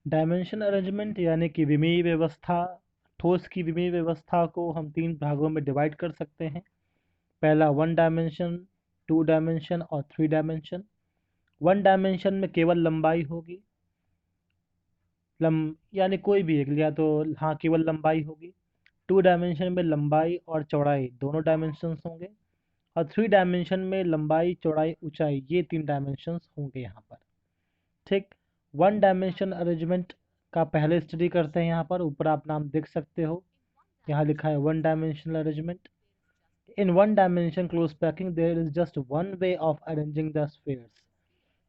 Dimension arrangement यानी कि विमीय व्यवस्था। ठोस की विमीय व्यवस्था को हम तीन भागों में डिवाइड कर सकते हैं। पहला वन डायमेंशन, टू डायमेंशन और थ्री डायमेंशन। वन डायमेंशन में केवल लंबाई होगी, यानी कोई भी एक लिया तो हाँ केवल लंबाई होगी। टू डायमेंशन में लंबाई और चौड़ाई दोनों डायमेंशंस होंगे। और थ्री डायमेंशन में लंबाई, चौड़ाई, ऊंचाई, ये तीन डायमेंशंस होंगे यहाँ पर। ठीक। वन डायमेंशन अरेंजमेंट का पहले स्टडी करते हैं। यहाँ पर ऊपर आप नाम देख सकते हो, यहाँ लिखा है one dimensional arrangement. In one dimension close packing there is just one way of arranging the spheres.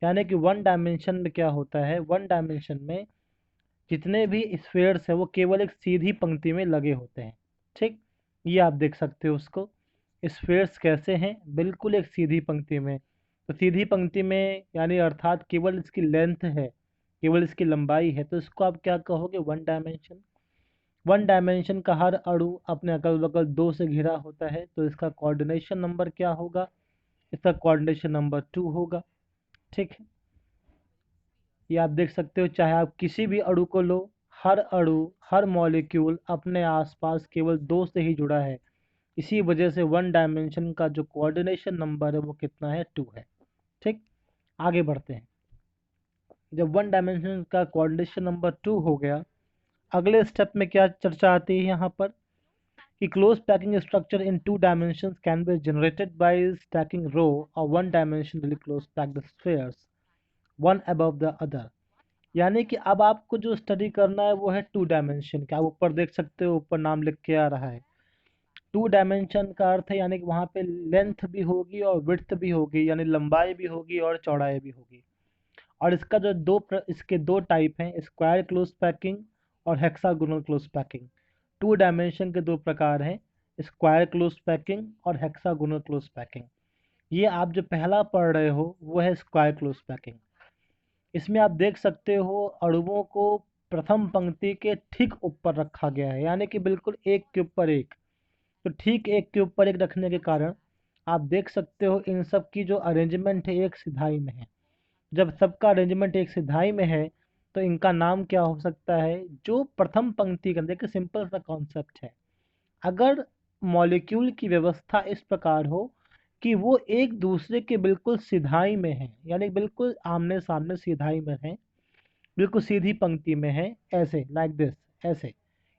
यानी कि वन डायमेंशन में क्या होता है, वन डायमेंशन में जितने भी स्फीयर्स है वो केवल एक सीधी पंक्ति में लगे होते हैं। ठीक। ये आप देख सकते हो उसको। स्फीयर्स कैसे हैं, बिल्कुल एक सीधी पंक्ति में। तो सीधी पंक्ति में यानी अर्थात केवल इसकी लेंथ है, केवल इसकी लंबाई है, तो इसको आप क्या कहोगे, वन डायमेंशन। वन डायमेंशन का हर अणु अपने अगल बगल दो से घिरा होता है, तो इसका कोऑर्डिनेशन नंबर क्या होगा, इसका कोऑर्डिनेशन नंबर 2 होगा। ठीक है। ये आप देख सकते हो, चाहे आप किसी भी अणु को लो, हर अणु, हर मॉलिक्यूल अपने आसपास केवल दो से ही जुड़ा है। इसी वजह से वन डायमेंशन का जो कोऑर्डिनेशन नंबर है वो कितना है, 2 है। ठीक। आगे बढ़ते हैं। जब वन डायमेंशन का कोऑर्डिनेशन नंबर 2 हो गया, अगले स्टेप में क्या चर्चा आती है यहाँ पर, कि close packing structure in two dimensions can be generated by stacking row और one dimensionally close packed spheres one above the other. यानी कि अब आपको जो स्टडी करना है वो है टू डायमेंशन का। आप ऊपर देख सकते हो, ऊपर नाम लिख के आ रहा है। टू डायमेंशन का अर्थ है यानी कि वहाँ पे लेंथ भी होगी और विड्थ भी होगी, यानी लंबाई भी होगी और चौड़ाई भी होगी। और इसका जो इसके दो टाइप हैं, स्क्वायर क्लोज पैकिंग और hexagonal close packing. Two dimension के दो प्रकार हैं, स्क्वायर क्लोज पैकिंग और हेक्सागोनल क्लोज पैकिंग। ये आप जो पहला पढ़ रहे हो वो है स्क्वायर क्लोज पैकिंग। इसमें आप देख सकते हो अणुओं को प्रथम पंक्ति के ठीक ऊपर रखा गया है, यानी कि बिल्कुल एक के ऊपर एक। तो ठीक एक के ऊपर एक रखने के कारण आप देख सकते हो इन सब की जो अरेंजमेंट है एक सिधाई में है। जब सबका अरेंजमेंट एक सिधाई में है तो इनका नाम क्या हो सकता है, जो प्रथम पंक्ति का, देखिए सिंपल सा कॉन्सेप्ट है। अगर मॉलिक्यूल की व्यवस्था इस प्रकार हो कि वो एक दूसरे के बिल्कुल सिधाई में है, यानी बिल्कुल आमने सामने सिधाई में है, बिल्कुल सीधी पंक्ति में है, ऐसे लाइक दिस, ऐसे,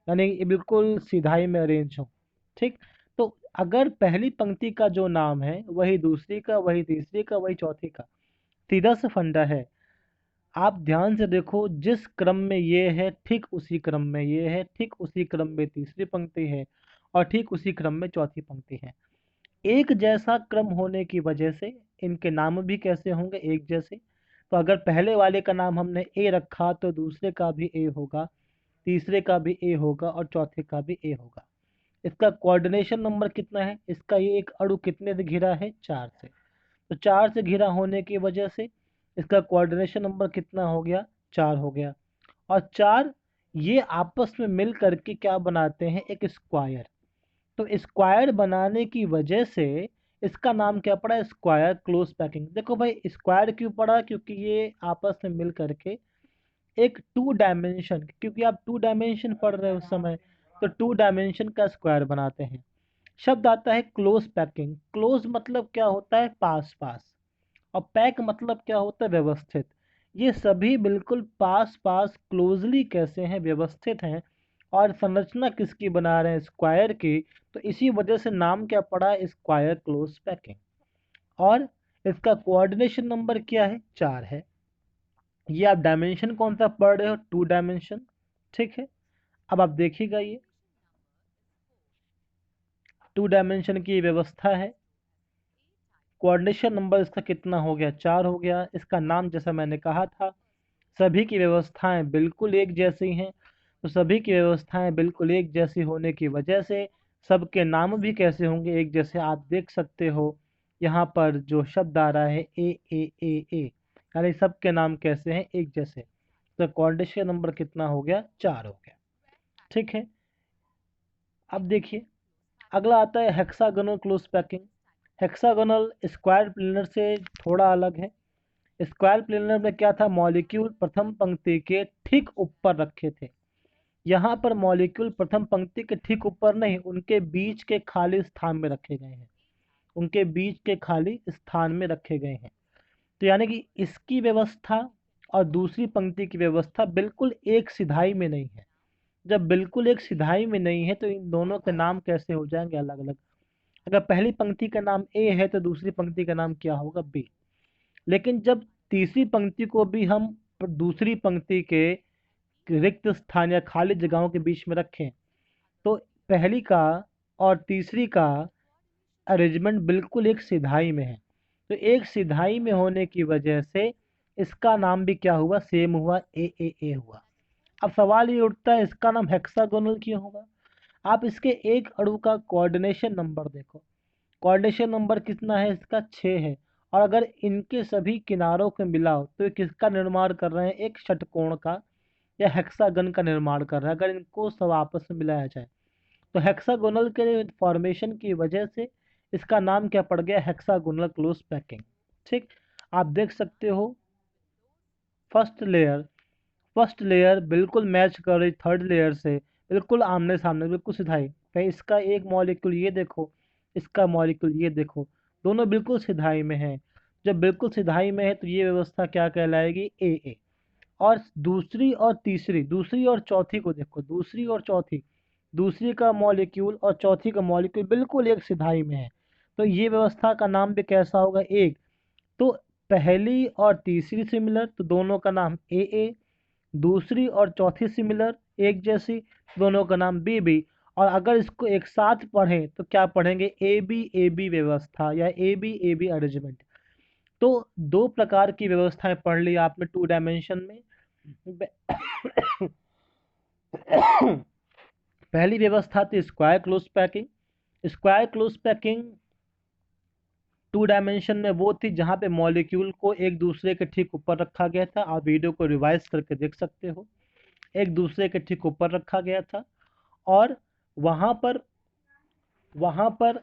यानी ये बिल्कुल सिधाई में अरेंज हो। ठीक। तो अगर पहली पंक्ति का जो नाम है वही दूसरी का, वही तीसरी का, वही चौथी का, सीधा सा फंडा है। आप ध्यान से देखो, जिस क्रम में ये है ठीक उसी क्रम में ये है, ठीक उसी क्रम में तीसरी पंक्ति है और ठीक उसी क्रम में चौथी पंक्ति है। एक जैसा क्रम होने की वजह से इनके नाम भी कैसे होंगे, एक जैसे। तो अगर पहले वाले का नाम हमने ए रखा तो दूसरे का भी ए होगा, तीसरे का भी ए होगा और चौथे का भी ए होगा। इसका कोऑर्डिनेशन नंबर कितना है, इसका ये एक अणु कितने से घिरा है, 4 से। तो 4 से घिरा होने की वजह से इसका कोऑर्डिनेशन नंबर कितना हो गया, 4 हो गया। और 4 ये आपस में मिल करके क्या बनाते हैं, एक स्क्वायर। तो स्क्वायर बनाने की वजह से इसका नाम क्या पड़ा, स्क्वायर क्लोज पैकिंग। देखो भाई स्क्वायर क्यों पड़ा, क्योंकि ये आपस में मिल करके एक टू डायमेंशन, क्योंकि आप टू डायमेंशन पढ़ रहे हो उस समय, तो टू डायमेंशन का स्क्वायर बनाते हैं। शब्द आता है क्लोज पैकिंग। क्लोज मतलब क्या होता है, पास पास। और पैक मतलब क्या होता है, व्यवस्थित। ये सभी बिल्कुल पास पास क्लोजली कैसे हैं, व्यवस्थित हैं। और संरचना किसकी बना रहे हैं, स्क्वायर की। तो इसी वजह से नाम क्या पड़ा, स्क्वायर क्लोज पैकिंग। और इसका कोऑर्डिनेशन नंबर क्या है, 4 है। ये आप डायमेंशन कौन सा पढ़ रहे हो, टू डायमेंशन। ठीक है। अब आप देखिएगा, ये टू डायमेंशन की व्यवस्था है। कोऑर्डिनेशन नंबर इसका कितना हो गया, 4 हो गया। इसका नाम जैसा मैंने कहा था, सभी की व्यवस्थाएं बिल्कुल एक जैसी हैं। तो सभी की व्यवस्थाएं बिल्कुल एक जैसी होने की वजह से सबके नाम भी कैसे होंगे, एक जैसे। आप देख सकते हो यहाँ पर जो शब्द आ रहा है ए, यानी सबके नाम कैसे हैं, एक जैसे। तो कोऑर्डिनेशन नंबर कितना हो गया, 4 हो गया। ठीक है। अब देखिए अगला आता है hexagonal close packing. Hexagonal square planar से थोड़ा अलग है। स्क्वायर प्लेनर में क्या था, मॉलिक्यूल प्रथम पंक्ति के ठीक ऊपर रखे थे। यहाँ पर मॉलिक्यूल प्रथम पंक्ति के ठीक ऊपर नहीं, उनके बीच के खाली स्थान में रखे गए हैं, उनके बीच के खाली स्थान में रखे गए हैं। तो यानी कि इसकी व्यवस्था और दूसरी पंक्ति की व्यवस्था बिल्कुल एक सिधाई में नहीं है। जब बिल्कुल एक सिधाई में नहीं है तो इन दोनों के नाम कैसे हो जाएंगे अलग अलग। अगर पहली पंक्ति का नाम ए है तो दूसरी पंक्ति का नाम क्या होगा, बी। लेकिन जब तीसरी पंक्ति को भी हम दूसरी पंक्ति के रिक्त स्थान या खाली जगहों के बीच में रखें तो पहली का और तीसरी का अरेंजमेंट बिल्कुल एक सिधाई में है। तो एक सिधाई में होने की वजह से इसका नाम भी क्या हुआ, सेम हुआ, ए हुआ। अब सवाल ये उठता है इसका नाम हेक्सागोनल क्यों होगा। आप इसके एक अणु का कोऑर्डिनेशन नंबर देखो, कोऑर्डिनेशन नंबर कितना है इसका, 6 है। और अगर इनके सभी किनारों को मिलाओ तो ये किसका निर्माण कर रहे हैं, एक षटकोण का या हेक्सागन का निर्माण कर रहा है। अगर इनको सब आपस में मिलाया जाए तो हेक्सागोनल के फॉर्मेशन की वजह से इसका नाम क्या पड़ गया, हेक्सागोनल क्लोज पैकिंग। ठीक, आप देख सकते हो फर्स्ट लेयर बिल्कुल मैच कर रही थर्ड लेयर से, बिल्कुल आमने सामने, बिल्कुल सिधाई। कहीं इसका एक मॉलिक्यूल ये देखो, इसका मॉलिक्यूल ये देखो, दोनों बिल्कुल सिधाई में है। जब बिल्कुल सिधाई में है तो ये व्यवस्था क्या कहलाएगी, ए। और दूसरी और चौथी को देखो, दूसरी का मॉलिक्यूल और चौथी का मॉलिक्यूल बिल्कुल एक सिधाई में है, तो ये व्यवस्था का नाम भी कैसा होगा, एक। तो पहली और तीसरी सिमिलर तो दोनों का नाम ए, दूसरी और चौथी सिमिलर एक जैसी, दोनों का नाम बी। और अगर इसको एक साथ पढ़ें तो क्या पढ़ेंगे, ए बी व्यवस्था या ए बी अरेंजमेंट। तो दो प्रकार की व्यवस्थाएं पढ़ ली आपने 2 डायमेंशन में। पहली व्यवस्था थी square close packing. Square close packing 2 dimension में वो थी जहां पे मॉलिक्यूल को एक दूसरे के ठीक ऊपर रखा गया था। आप वीडियो को रिवाइज करके देख सकते हो, एक दूसरे के ठीक ऊपर रखा गया था। और वहां पर वहां पर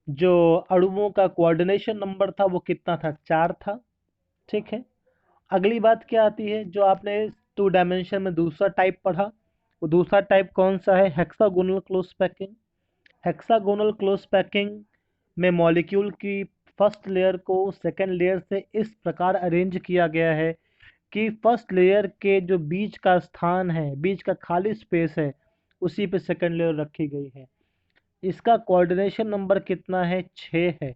जो अणुओं का कोऑर्डिनेशन नंबर था वो कितना था, 4 था। ठीक है, अगली बात क्या आती है, जो आपने 2 डायमेंशन में दूसरा टाइप पढ़ा, वो दूसरा टाइप कौन सा है, hexagonal close packing. Hexagonal close packing में मॉलिक्यूल की फर्स्ट लेयर को सेकेंड लेयर से इस प्रकार अरेंज किया गया है कि फर्स्ट लेयर के जो बीच का स्थान है, बीच का खाली स्पेस है, उसी पे सेकेंड लेयर रखी गई है। इसका कोऑर्डिनेशन नंबर कितना है, 6 है।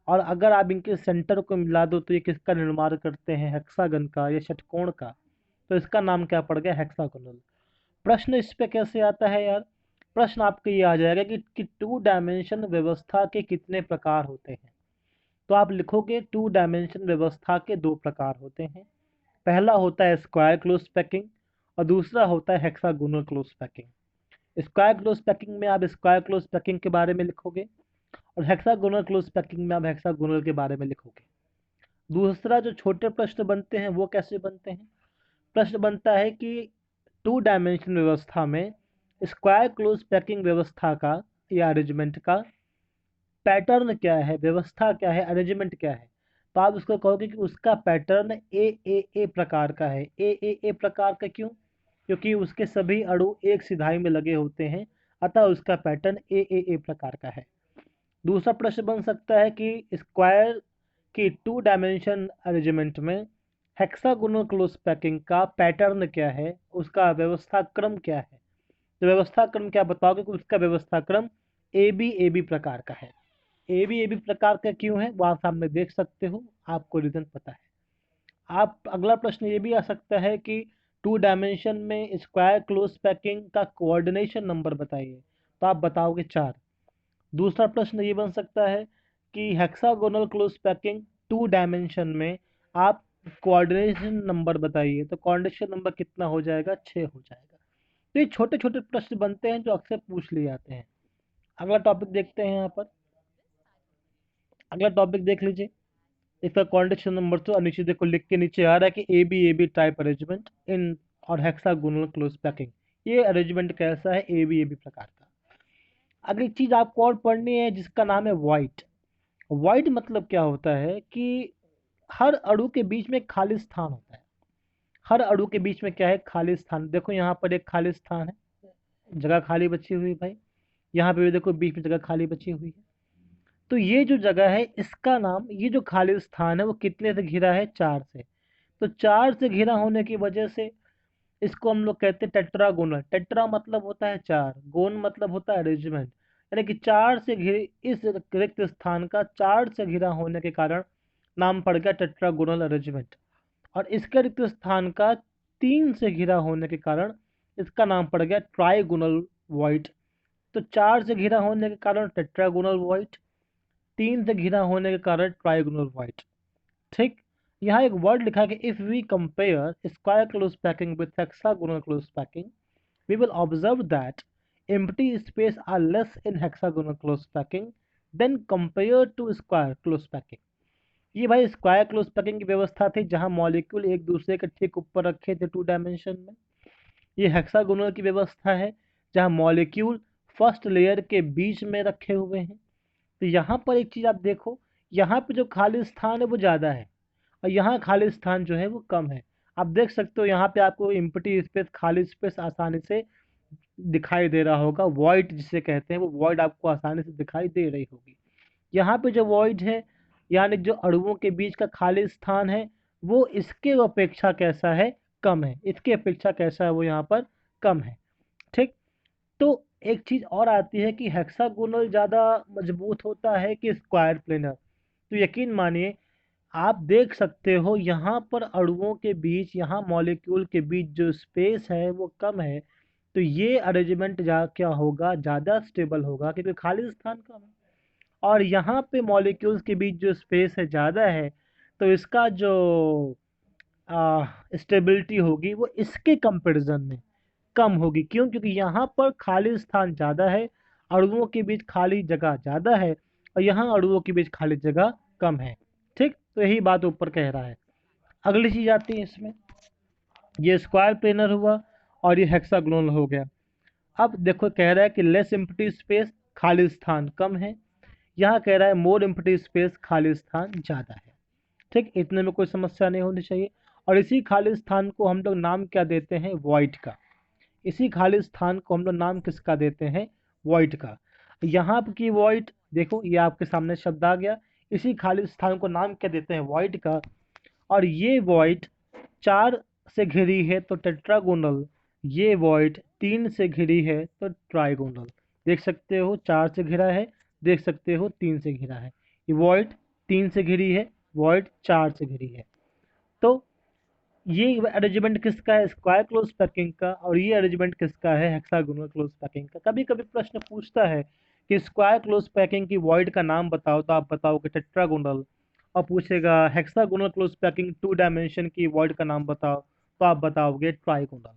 और अगर आप इनके सेंटर को मिला दो तो ये किसका निर्माण करते हैं, हेक्सागन का या षटकोण का। तो इसका नाम क्या पड़ गया, हेक्सागोनल। प्रश्न इस पे कैसे आता है यार, प्रश्न आपको ये आ जाएगा कि 2 डायमेंशन व्यवस्था के कितने प्रकार होते हैं। तो आप लिखोगे 2 डायमेंशन व्यवस्था के 2 प्रकार होते हैं। पहला होता है स्क्वायर क्लोज पैकिंग और दूसरा होता है hexagonal close packing. Square close packing में आप स्क्वायर क्लोज पैकिंग के बारे में लिखोगे और हेक्सागोनल क्लोज पैकिंग में आप हेक्सागोनल के बारे में लिखोगे। दूसरा जो छोटे प्रश्न बनते हैं वो कैसे बनते हैं, प्रश्न बनता है कि 2 डायमेंशन व्यवस्था में स्क्वायर क्लोज पैकिंग व्यवस्था का या अरेंजमेंट का पैटर्न क्या है, व्यवस्था क्या है, अरेंजमेंट क्या है। तो आप उसको कहोगे कि उसका पैटर्न ए प्रकार का है। ए प्रकार का क्यों, क्योंकि उसके सभी अणु एक सिधाई में लगे होते हैं, अतः उसका पैटर्न ए प्रकार का है। दूसरा प्रश्न बन सकता है कि स्क्वायर की 2 डायमेंशन अरेंजमेंट में हेक्सागोनल क्लोज पैकिंग का पैटर्न क्या है, उसका व्यवस्था क्रम क्या है। तो व्यवस्था क्रम क्या बताओगे कि उसका व्यवस्था क्रम ए बी प्रकार का है। ए बी प्रकार का क्यों है वो आप सामने देख सकते हो, आपको रीजन पता है। आप अगला प्रश्न ये भी आ सकता है कि 2 डायमेंशन में स्क्वायर क्लोज पैकिंग का कोऑर्डिनेशन नंबर बताइए, तो आप बताओगे 4। दूसरा प्रश्न ये बन सकता है कि हेक्सागोनल क्लोज पैकिंग 2 डायमेंशन में आप कोऑर्डिनेशन नंबर बताइए, तो कोऑर्डिनेशन नंबर कितना हो जाएगा, 6 हो जाएगा। तो ये छोटे छोटे प्रश्न बनते हैं जो अक्सर पूछ लिए जाते हैं। अगला टॉपिक देखते हैं, यहाँ पर अगला टॉपिक देख लीजिए। इसका कोऑर्डिनेशन नंबर तो नीचे देखो लिख के नीचे आ रहा है कि A B type arrangement in और हेक्सागोनल क्लोज पैकिंग। ये अरेंजमेंट कैसा है, ए बी प्रकार का। अगली चीज आपको और पढ़नी है जिसका नाम है वाइट। वाइड मतलब क्या होता है कि हर अणु के बीच में एक खाली स्थान होता है। हर अणु के बीच में क्या है, खाली स्थान। देखो यहाँ पर एक खाली स्थान है, जगह खाली बची हुई है भाई। यहाँ पे भी देखो बीच में जगह खाली बची हुई है। तो ये जो जगह है इसका नाम, ये जो खाली स्थान है वो कितने से घिरा है, 4 से। तो 4 से घिरा होने की वजह से इसको हम लोग कहते हैं टेट्रागोनल। टेट्रा मतलब होता है 4, गोन मतलब होता है अरेंजमेंट, यानी कि 4 से घिरे इस रिक्त स्थान का 4 से घिरा होने के कारण नाम पड़ गया टेट्रागोनल अरेंजमेंट। और इसके रिक्त स्थान का 3 से घिरा होने के कारण इसका नाम पड़ गया ट्राइगोनल वॉइड। तो 4 से घिरा होने के कारण टेट्रागोनल वॉइड, 3 से घिरा होने के कारण ट्राइगोनल वॉइड। ठीक। यहाँ एक वर्ड लिखा है कि if we compare square close packing with hexagonal close packing we will observe that empty space are less in hexagonal close packing than compared to square close packing। ये भाई square close packing की व्यवस्था थी जहां molecule एक दूसरे के ठीक ऊपर रखे थे 2 डायमेंशन में। ये हेक्सागोनल की व्यवस्था है जहां मॉलिक्यूल फर्स्ट लेयर के बीच में रखे हुए हैं। तो यहाँ पर एक चीज आप देखो, यहाँ पे जो खाली स्थान है वो ज्यादा है और यहाँ खाली स्थान जो है वो कम है। आप देख सकते हो यहाँ पे आपको एम्प्टी स्पेस, खाली स्पेस आसानी से दिखाई दे रहा होगा। वॉइड जिसे कहते हैं वो वॉइड आपको आसानी से दिखाई दे रही होगी। यहाँ पे जो वॉइड है यानी जो अणुओं के बीच का खाली स्थान है वो इसके अपेक्षा कैसा है, कम है। इसके अपेक्षा कैसा है, वो यहाँ पर कम है। ठीक। तो एक चीज और आती है कि हेक्सागोनल ज्यादा मजबूत होता है कि स्क्वायर प्लेनर। तो यकीन मानिए आप देख सकते हो यहाँ पर अणुओं के बीच, यहाँ मॉलिक्यूल के बीच जो स्पेस है वो कम है। तो ये अरेंजमेंट जा क्या होगा, ज़्यादा स्टेबल होगा क्योंकि खाली स्थान कम है। और यहाँ पे मॉलिक्यूल्स के बीच जो स्पेस है ज़्यादा है, तो इसका जो स्टेबिलिटी होगी वो इसके कंपैरिजन में कम होगी। क्यों? क्योंकि यहाँ पर खाली स्थान ज़्यादा है, अणुओं के बीच खाली जगह ज़्यादा है, और यहाँ अणुओं के बीच खाली जगह कम है। ठीक। तो यही बात ऊपर कह रहा है। अगली चीज़ आती है इसमें, ये स्क्वायर प्लेनर हुआ और ये हेक्सागोनल हो गया। अब देखो कह रहा है कि लेस एम्प्टी स्पेस, खाली स्थान कम है। यहाँ कह रहा है मोर एम्प्टी स्पेस, खाली स्थान ज़्यादा है। ठीक। इतने में कोई समस्या नहीं होनी चाहिए। और इसी खाली स्थान को हम लोग नाम क्या देते हैं, वॉइड का। इसी खाली स्थान को हम लोग नाम किसका देते हैं, वॉइड का। यहाँ की वॉइड देखो, ये आपके सामने शब्द आ गया। इसी खाली स्थान को नाम क्या देते हैं, वॉइड का। और ये वॉइड 4 से घिरी है तो टेट्रागोनल, ये वॉइड 3 से घिरी है तो ट्राइगोनल। देख सकते हो 4 से घिरा है, देख सकते हो 3 से घिरा है। ये वॉइड 3 से घिरी है, वॉइड 4 से घिरी है। तो ये अरेंजमेंट किसका है, स्क्वायर क्लोज पैकिंग का। और ये अरेंजमेंट किसका है, हेक्सागोनल क्लोज पैकिंग का। कभी कभी प्रश्न पूछता है कि स्क्वायर क्लोज पैकिंग की वॉइड का नाम बताओ, तो आप बताओगे टेट्रागोनल। और पूछेगा हेक्सागोनल क्लोज पैकिंग 2 डायमेंशन की वॉइड का नाम बताओ, तो आप बताओगे ट्राइगोनल।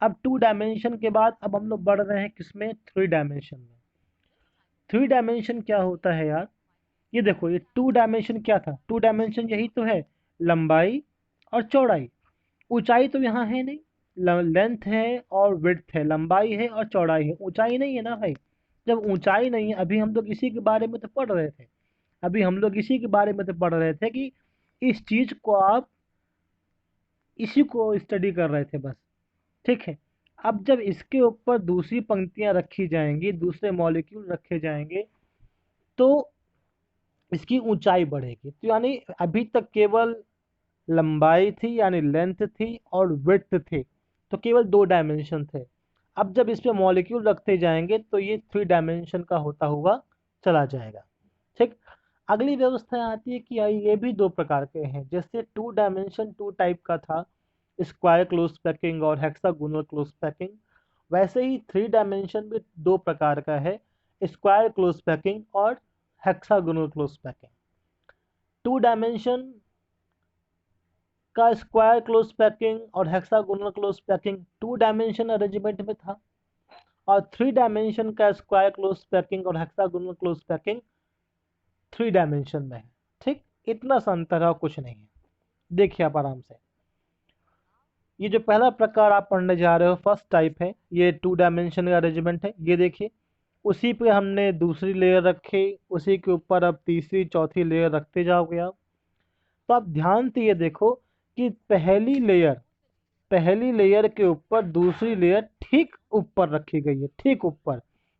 अब 2 डायमेंशन के बाद अब हम लोग बढ़ रहे हैं किसमें, 3 डायमेंशन में। 3 डायमेंशन क्या होता है यार, ये देखो, ये 2 डायमेंशन क्या था, 2 डायमेंशन यही तो है, लंबाई और चौड़ाई। ऊंचाई तो यहाँ है नहीं, लेंथ है और विड्थ है, लंबाई है और चौड़ाई है, ऊंचाई नहीं है ना भाई। जब ऊंचाई नहीं है, अभी हम लोग इसी के बारे में तो पढ़ रहे थे, अभी हम लोग इसी के बारे में तो पढ़ रहे थे कि इस चीज को आप इसी को स्टडी कर रहे थे बस। ठीक है। अब जब इसके ऊपर दूसरी पंक्तियां रखी जाएंगी, दूसरे मॉलिक्यूल रखे जाएंगे, तो इसकी ऊंचाई बढ़ेगी। तो यानी अभी तक केवल लंबाई थी यानी लेंथ थी और विड्थ थी, तो केवल 2 डायमेंशन थे। अब जब इसमें मॉलिक्यूल रखते जाएंगे तो ये 3 डायमेंशन का होता हुआ चला जाएगा। ठीक। अगली व्यवस्था आती है कि ये भी 2 प्रकार के हैं। जैसे 2 डायमेंशन 2 टाइप का था, स्क्वायर क्लोज पैकिंग और हेक्सागोनल क्लोज पैकिंग, वैसे ही 3 डायमेंशन भी 2 प्रकार का है, स्क्वायर क्लोज पैकिंग और हेक्सागोनल क्लोज पैकिंग। 2 डायमेंशन का स्क्वायर क्लोज पैकिंग और hexagonal close packing 2 dimension arrangement में था, और 3 डायमेंशन का स्क्वायर क्लोज पैकिंग और हेक्सागोनल क्लोज पैकिंग 3 डायमेंशन में है। ठीक। इतना सा अंतर है, कुछ नहीं है। देखिए आप आराम से, ये जो पहला प्रकार आप पढ़ने जा रहे हो, फर्स्ट टाइप है, ये 2 डायमेंशन का अरेंजमेंट है। ये देखिए, उसी पे हमने दूसरी लेयर रखी, उसी के ऊपर अब तीसरी चौथी लेयर रखते जाओगे आप। तो आप ध्यान से ये देखो कि पहली लेयर के ऊपर दूसरी लेयर ठीक ऊपर रखी गई है, ठीक ऊपर,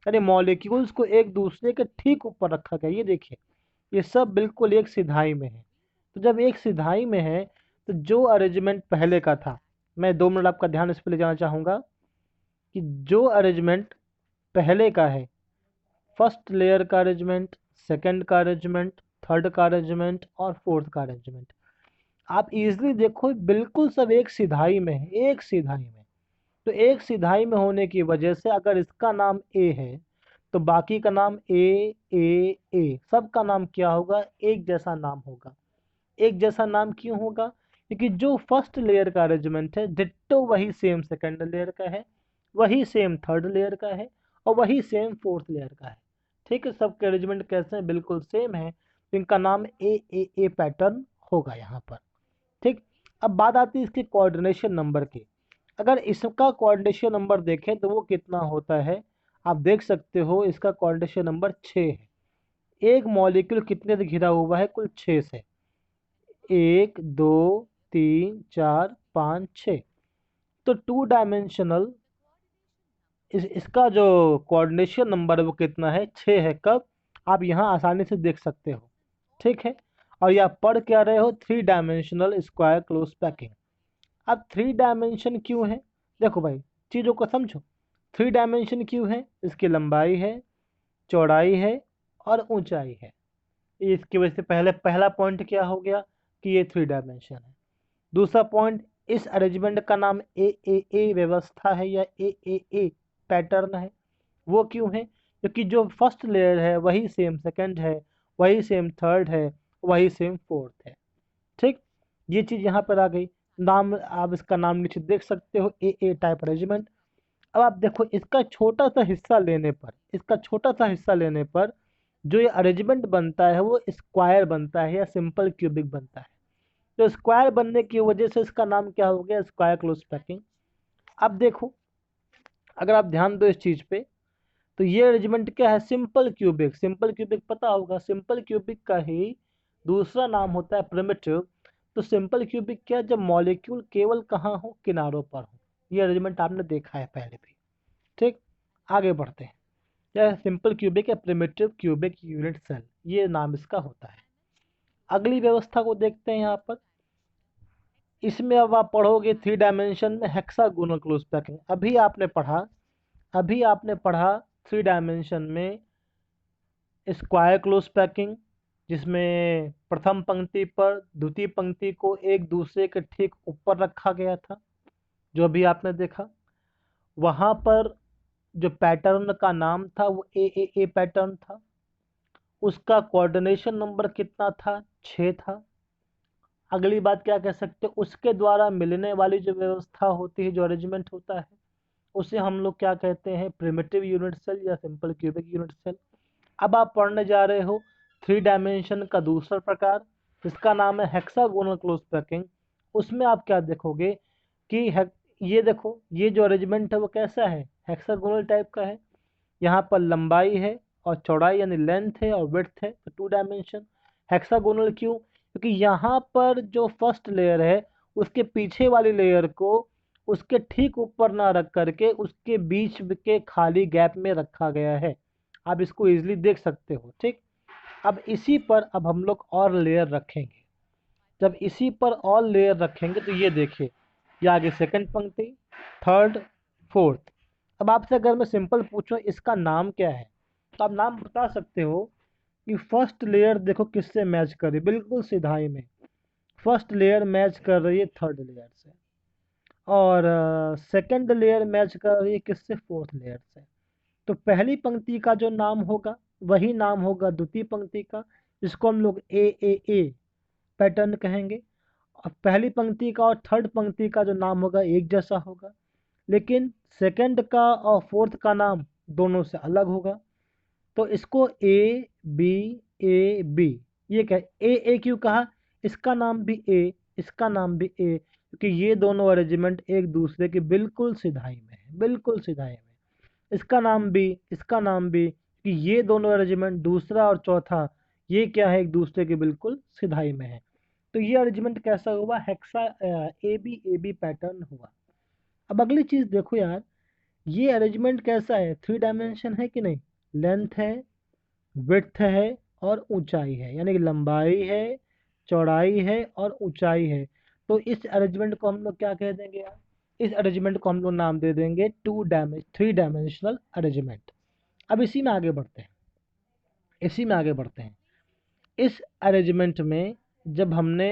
यानी मॉलिक्यूल्स को एक दूसरे के ठीक ऊपर रखा गया है। ये देखिए, ये सब बिल्कुल एक सिधाई में है। तो जब एक सिधाई में है तो जो अरेंजमेंट पहले का था, मैं 2 मिनट आपका ध्यान इस पर ले जाना चाहूँगा कि जो अरेंजमेंट पहले का है, फर्स्ट लेयर का अरेंजमेंट, सेकंड का अरेंजमेंट, थर्ड का अरेंजमेंट और फोर्थ का अरेंजमेंट, आप इजीली देखो बिल्कुल सब एक सिधाई में है, एक सिधाई में। तो एक सिधाई में होने की वजह से अगर इसका नाम ए है तो बाकी का नाम ए, सबका नाम क्या होगा, एक जैसा नाम होगा। एक जैसा नाम क्यों होगा, क्योंकि जो फर्स्ट लेयर का अरेंजमेंट है डिट्टो वही सेम सेकंड लेयर का है, वही सेम थर्ड लेयर का है और वही सेम फोर्थ लेयर का है। ठीक है, सबके अरेंजमेंट कैसे हैं, बिल्कुल सेम है, तो इनका नाम ए पैटर्न होगा यहाँ पर। ठीक, अब बात आती है इसके कोऑर्डिनेशन नंबर की। अगर इसका कोऑर्डिनेशन नंबर देखें तो वो कितना होता है, आप देख सकते हो इसका कोऑर्डिनेशन नंबर 6 है। एक मॉलिक्यूल कितने से घिरा हुआ है, कुल 6 से, 1 2 3 4 5 6। तो 2 डायमेंशनल इसका जो कोऑर्डिनेशन नंबर है वो कितना है, 6 है। कब, आप यहाँ आसानी से देख सकते हो। ठीक है, और यह पढ़ क्या रहे हो, 3 डायमेंशनल स्क्वायर क्लोज पैकिंग। अब 3 डायमेंशन क्यों है, देखो भाई चीज़ों को समझो। 3 डायमेंशन क्यों है, इसकी लंबाई है, चौड़ाई है और ऊंचाई है। इसकी वजह से पहला पॉइंट क्या हो गया कि ये 3 डायमेंशन है। दूसरा पॉइंट, इस अरेंजमेंट का नाम ए व्यवस्था है या ए पैटर्न है। वो क्यों है, क्योंकि जो फर्स्ट लेयर है वही सेम सेकंड है, वही सेम थर्ड है, वही सेम फोर्थ है। ठीक, ये चीज़ यहाँ पर आ गई। नाम, आप इसका नाम नीचे देख सकते हो, ए टाइप अरेंजमेंट। अब आप देखो इसका छोटा सा हिस्सा लेने पर, इसका छोटा सा हिस्सा लेने पर जो ये अरेंजमेंट बनता है वो स्क्वायर बनता है या सिंपल क्यूबिक बनता है। तो स्क्वायर बनने की वजह से इसका नाम क्या हो गया, स्क्वायर क्लोज पैकिंग। अब देखो, अगर आप ध्यान दो इस चीज पे, तो ये अरेंजमेंट क्या है, सिंपल क्यूबिक। सिंपल क्यूबिक पता होगा, सिंपल क्यूबिक का ही दूसरा नाम होता है प्रिमिटिव। तो सिंपल क्यूबिक क्या, जब मॉलिक्यूल केवल कहाँ हो, किनारों पर हो। ये अरेंजमेंट आपने देखा है पहले भी। ठीक, आगे बढ़ते हैं। यह सिंपल क्यूबिक या प्रिमिटिव क्यूबिक यूनिट सेल, ये नाम इसका होता है। अगली व्यवस्था को देखते हैं यहाँ पर। इसमें अब आप पढ़ोगे 3 डायमेंशन में हेक्सागोनल क्लोज पैकिंग। अभी आपने पढ़ा 3 डायमेंशन में स्क्वायर क्लोज पैकिंग, जिसमें प्रथम पंक्ति पर द्वितीय पंक्ति को एक दूसरे के ठीक ऊपर रखा गया था, जो अभी आपने देखा। वहाँ पर जो पैटर्न का नाम था वो ए पैटर्न था। उसका कोऑर्डिनेशन नंबर कितना था, 6 था। अगली बात क्या कह सकते हैं, उसके द्वारा मिलने वाली जो व्यवस्था होती है, जो अरेंजमेंट होता है, उसे हम लोग क्या कहते हैं, प्रिमिटिव यूनिट सेल या सिंपल क्यूबिक यूनिट सेल। अब आप पढ़ने जा रहे हो 3 डायमेंशन का दूसरा प्रकार, जिसका नाम है हेक्सागोनल क्लोज पैकिंग। उसमें आप क्या देखोगे कि ये देखो, ये जो अरेंजमेंट है वो कैसा है, हेक्सागोनल टाइप का है। यहाँ पर लंबाई है और चौड़ाई यानी लेंथ है और विड्थ है, तो 2 डायमेंशन। हेक्सागोनल क्यों, क्योंकि यहाँ पर जो फर्स्ट लेयर है उसके पीछे वाली लेयर को उसके ठीक ऊपर ना रख करके उसके बीच के खाली गैप में रखा गया है। आप इसको इजीली देख सकते हो। ठीक, अब इसी पर अब हम लोग और लेयर रखेंगे। जब इसी पर और लेयर रखेंगे तो ये देखिए, ये आगे सेकंड पंक्ति, थर्ड, फोर्थ। अब आपसे अगर मैं सिंपल पूछूं इसका नाम क्या है, तो आप नाम बता सकते हो कि फर्स्ट लेयर देखो किससे मैच कर रही है, बिल्कुल सिधाई में फर्स्ट लेयर मैच कर रही है थर्ड लेयर से, और सेकंड लेयर मैच कर रही है किससे, फोर्थ लेयर से। तो पहली पंक्ति का जो नाम होगा वही नाम होगा द्वितीय पंक्ति का, जिसको हम लोग ए पैटर्न कहेंगे। और पहली पंक्ति का और थर्ड पंक्ति का जो नाम होगा एक जैसा होगा, लेकिन सेकंड का और फोर्थ का नाम दोनों से अलग होगा। तो इसको ए बी, ये क्या, ए क्यों कहा, इसका नाम भी ए, इसका नाम भी ए, क्योंकि ये दोनों अरेंजमेंट एक दूसरे के बिल्कुल सिधाई में है, बिल्कुल सिधाई में। इसका नाम भी, इसका नाम भी, कि ये दोनों अरेंजमेंट दूसरा और चौथा ये क्या है, एक दूसरे के बिल्कुल सिधाई में है। तो ये अरेंजमेंट कैसा हुआ, हेक्सा ए बी पैटर्न हुआ। अब अगली चीज देखो यार, ये अरेंजमेंट कैसा है, 3 डायमेंशन है कि नहीं, लेंथ है, विड्थ है और ऊंचाई है, यानी कि लंबाई है, चौड़ाई है और ऊंचाई है। तो इस अरेंजमेंट को हम लोग क्या कह देंगे यार, इस अरेंजमेंट को हम लोग नाम दे देंगे 3 डायमेंशनल अरेंजमेंट। अब इसी में आगे बढ़ते हैं। इस अरेंजमेंट में जब हमने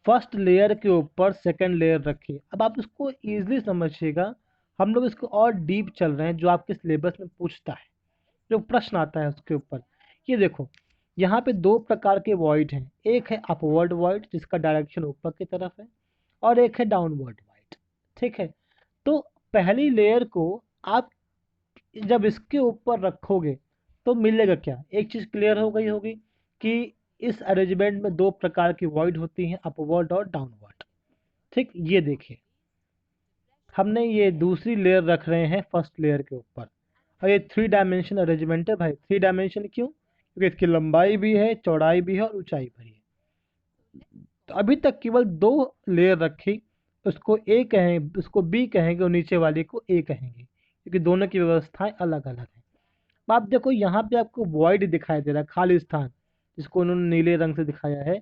फर्स्ट लेयर के ऊपर सेकंड लेयर रखी, अब आप इसको इजीली समझिएगा, हम लोग इसको और डीप चल रहे हैं, जो आपके सिलेबस में पूछता है, जो प्रश्न आता है उसके ऊपर। ये देखो, यहाँ पे 2 प्रकार के वॉइड हैं, एक है अपवर्ड वॉइड जिसका डायरेक्शन ऊपर की तरफ है, और एक है डाउनवर्ड वॉइड। ठीक है, तो पहली लेयर को आप जब इसके ऊपर रखोगे तो मिलेगा क्या, एक चीज क्लियर हो गई होगी कि इस अरेंजमेंट में 2 प्रकार की वॉइड होती हैं, अपवर्ड और डाउनवर्ड। ठीक, ये देखिए, हमने ये दूसरी लेयर रख रहे हैं फर्स्ट लेयर के ऊपर, और ये 3 डायमेंशन अरेंजमेंट है भाई। 3 डायमेंशन क्यों, क्योंकि इसकी लंबाई भी है, चौड़ाई भी है और ऊंचाई भी है। तो अभी तक केवल 2 लेयर रखी, उसको ए कहें, उसको बी कहेंगे और नीचे वाले को ए कहेंगे, क्योंकि दोनों की व्यवस्थाएं अलग अलग हैं। अब आप देखो यहाँ पे आपको वॉइड दिखाई दे रहा है, खाली स्थान, जिसको उन्होंने नीले रंग से दिखाया है।